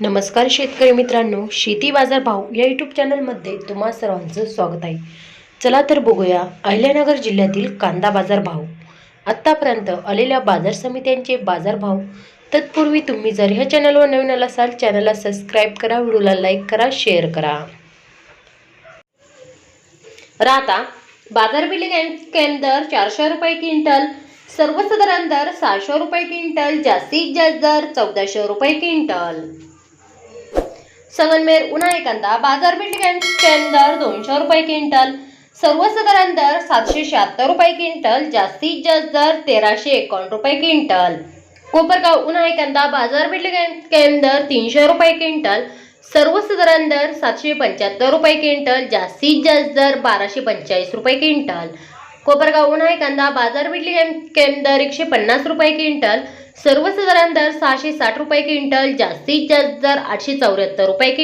नमस्कार शेतकरी मित्रांनो, शेती बाजार भाव या यूट्यूब चॅनलमध्ये तुम्हा सर्वांचं स्वागत आहे। चला तर बघूया अहिल्यानगर जिल्ह्यातील कांदा बाजार भाव, आत्तापर्यंत आलेल्या बाजार समित्यांचे बाजार भाव। तत्पूर्वी तुम्ही जर ह्या चॅनलवर नवीन असाल चॅनलला सबस्क्राईब करा, व्हिडिओला लाईक करा, शेअर करा। राहता बाजारपेठ केंद्र 400 रुपये क्विंटल, सर्वसाधारण दर 600 रुपये क्विंटल, जास्तीत जास्त दर 1400 रुपये क्विंटल। संगमनेर उन्हाळी कांदा बाजारपेठ केंद्र 200 रुपये क्विंटल, सर्वसाधारण दर 776 रुपये क्विंटल, जास्तीत जास्त दर 1351 रुपये क्विंटल। कोपरगाव उन्हाळी कांदा बाजारपेठ केंद्र 300 रुपये क्विंटल, सर्वसाधारण दर 775 रुपये क्विंटल, जास्तीत जास्त दर 1245 रुपये क्विंटल। कोपरगाव उन्हाळी कांदा बाजारपेठ केंद्र 150 रुपये क्विंटल, सर्वसाधारण दर 660 रुपये क्विंटल, जास्तीत जास्त दर 874 रुपये क्विंटल।